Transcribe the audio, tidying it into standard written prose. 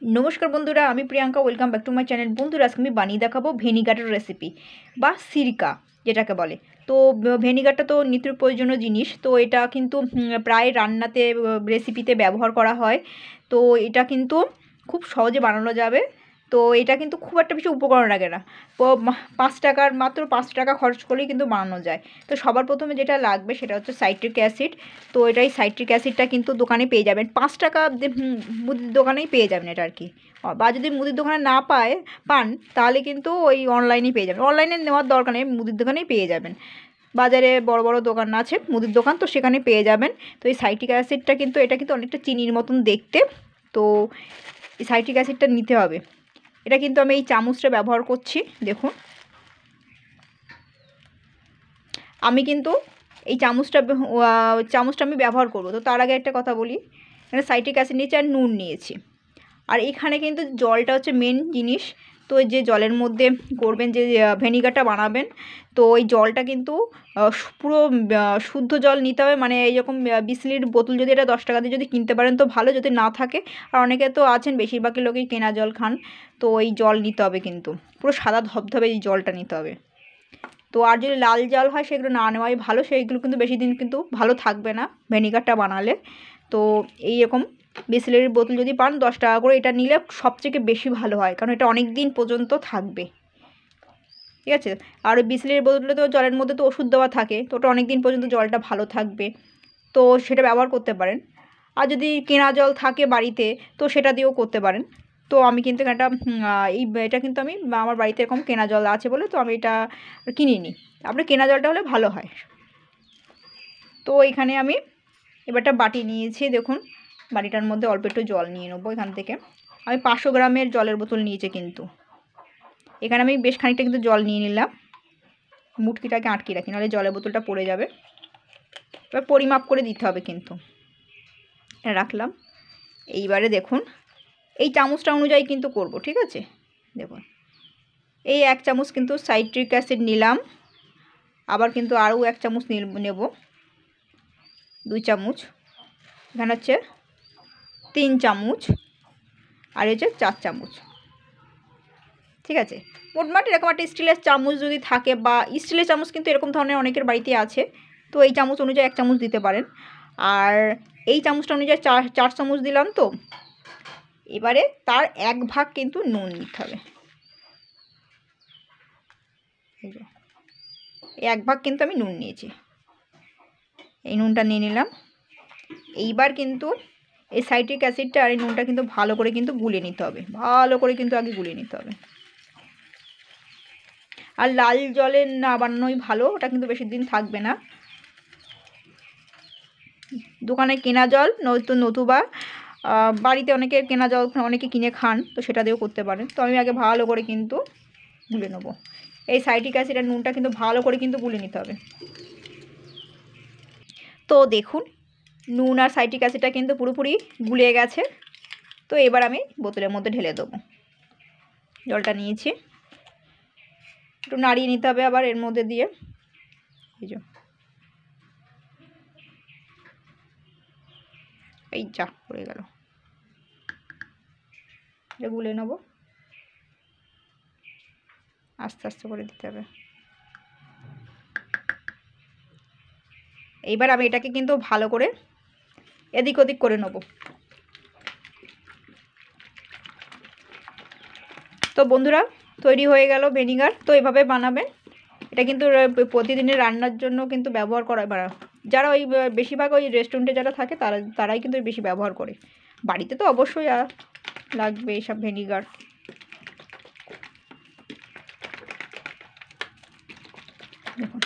नमस्कार बंधुरा आमी Priyanka welcome back to my channel. बंधुरा आज मैं बानिए देखाबो भेनिगारेर रेसिपि बा सिरका जेटाके बोले। तो भेनिगारटा तो नित्य प्रयोजनीय जिनिस, तो एटा किन्तु प्राय रान्नाते रेसिपिते व्यवहार करा हय। तो एटा किन्तु खूब सहजे बानानो जाबे। तो এটা কিন্তু খুব একটা বেশি উপকরণ লাগে না, 5 টাকার মাত্র 5 টাকা খরচ করেই কিন্তু বানানো যায়। তো সবার প্রথমে যেটা লাগবে সেটা হচ্ছে সাইট্রিক অ্যাসিড। তো এটাই সাইট্রিক অ্যাসিডটা কিন্তু দোকানে পেয়ে যাবেন, 5 টাকা মুদির দোকানেই পেয়ে যাবেন এটা আর কি। বা যদি মুদির দোকানে না পান তাহলে কিন্তু ওই অনলাইনেই পেয়ে যাবেন। অনলাইনে নেওয়ার দরকার নেই, মুদির দোকানেই পেয়ে যাবেন। বাজারে বড় বড় দোকান আছে মুদির দোকান, তো সেখানে পেয়ে যাবেন। তো এই সাইট্রিক অ্যাসিডটা কিন্তু এটা কিন্তু অনেকটা চিনির মতন দেখতে। তো এই সাইট্রিক অ্যাসিডটা নিতে হবে। এটা কিন্তু আমি এই চামচটা ব্যবহার করছি, দেখুন আমি কিন্তু এই চামচটা আমি ব্যবহার করব। তো তার আগে একটা কথা বলি, এখানে সাইট্রিক অ্যাসিড নিয়েছি আর নুন নিয়েছি, আর এখানে কিন্তু জলটা হচ্ছে মেন জিনিস। তো যে জলের মধ্যে করবেন, যে ভিনেগারটা বানাবেন, তো ওই জলটা কিন্তু পুরো শুদ্ধ জল নিতে হবে। মানে এইরকম বিসলির বোতল যদি এটা 10 টাকা দিয়ে যদি কিনতে পারেন তো ভালো, যদি না থাকে, আর অনেকে তো আছেন বেশিরভাগই লোকই কেনা জল খান, তো এই জল নিতে হবে কিন্তু পুরো সাদা ধবধবে এই জলটা নিতে হবে। তো আর যদি লাল জল হয় সেগুলো না নেওয়াই ভালো, সেইগুলো কিন্তু বেশি দিন কিন্তু ভালো থাকবে না ভিনেগারটা বানালে। তো এইরকম বিসলেরির বোতল যদি পান 10 টাকা করে, এটা নিলে সবথেকে বেশি ভালো হয়, কারণ এটা অনেক দিন পর্যন্ত থাকবে, ঠিক আছে। আর ওই বিসলেরির বোতলে তো জলের মধ্যে তো ওষুধ দেওয়া থাকে, তো ওটা অনেক দিন পর্যন্ত জলটা ভালো থাকবে, তো সেটা ব্যবহার করতে পারেন। আর যদি কেনা জল থাকে বাড়িতে তো সেটা দিয়েও করতে পারেন। তো আমি কিন্তু এটা কিন্তু আমি আমার বাড়িতে এরকম কেনা জল আছে বলে তো আমি এটা কিনিনি। আপনার কেনা জলটা হলে ভালো হয়। তো এখানে আমি এবারটা বাটি নিয়েছি, দেখুন বাটিটার মধ্যে অল্প একটু জল নিয়ে নেবো। এখান থেকে আমি 500 গ্রামের জলের বোতল নিয়েছি, কিন্তু এখানে আমি বেশ খানিকটা কিন্তু জল নিয়ে নিলাম। মুটকিটাকে আটকে রাখি, নাহলে জলের বোতলটা পড়ে যাবে। এবার পরিমাপ করে দিতে হবে কিন্তু। এটা রাখলাম। এইবারে দেখুন এই চামচটা অনুযায়ী কিন্তু করব, ঠিক আছে। দেখুন এই 1 চামচ কিন্তু সাইট্রিক অ্যাসিড নিলাম, আবার কিন্তু আরও 1 চামচ নেব, 2 চামচ, এখানে হচ্ছে 3 চামচ, আর হচ্ছে 4 চামচ, ঠিক আছে। মোটমাট এরকম একটা স্টিলের চামচ যদি থাকে, বা স্টিলের চামচ কিন্তু এরকম ধরনের অনেকের বাড়িতে আছে, তো এই চামচ অনুযায়ী 1 চামচ দিতে পারেন। আর এই চামচটা অনুযায়ী 4 চামচ দিলাম। তো এবারে তার 1 ভাগ কিন্তু নুন নিতে হবে, এই যে 1 ভাগ কিন্তু আমি নুন নিয়েছি, এই নুনটা নিয়ে নিলাম। এইবার কিন্তু এই সাইট্রিক অ্যাসিডটা আর এই নুনটা কিন্তু ভালো করে কিন্তু গুলে নিতে হবে, ভালো করে কিন্তু আগে গুলে নিতে হবে। আর লাল জলে না বানানোই ভালো, ওটা কিন্তু বেশি দিন থাকবে না। দোকানে কেনা জল নতুবা বাড়িতে অনেকে কেনা জল অনেকে কিনে খান, তো সেটা দিয়েও করতে পারেন। তো আমি আগে ভালো করে কিন্তু গুলে নেবো। এই সাইট্রিক অ্যাসিড আর নুনটা কিন্তু ভালো করে কিন্তু গুলে নিতে হবে। তো দেখুন নুন আর সাইট্রিক অ্যাসিডটা কিন্তু পুরোপুরি গুলে গেছে। তো এবার আমি বোতলের মধ্যে ঢেলে দেবো। জলটা নিয়েছি, একটু নাড়িয়ে নিতে হবে আবার এর মধ্যে দিয়ে, এই যে এই যা পড়ে গেল, এটা গুলে নেব, আস্তে আস্তে করে দিতে হবে। এইবার আমি এটাকে কিন্তু ভালো করে এদিক ওদিক করে নেব। তো বন্ধুরা তৈরি হয়ে গেল ভিনেগার। তো এভাবে বানাবেন, এটা কিন্তু প্রতিদিনের রান্নার জন্য কিন্তু ব্যবহার করা, যারা ওই বেশিরভাগ ওই রেস্টুরেন্টে যারা থাকে তারাই কিন্তু বেশি ব্যবহার করে। বাড়িতে তো অবশ্যই লাগবে এইসব ভিনেগার। দেখুন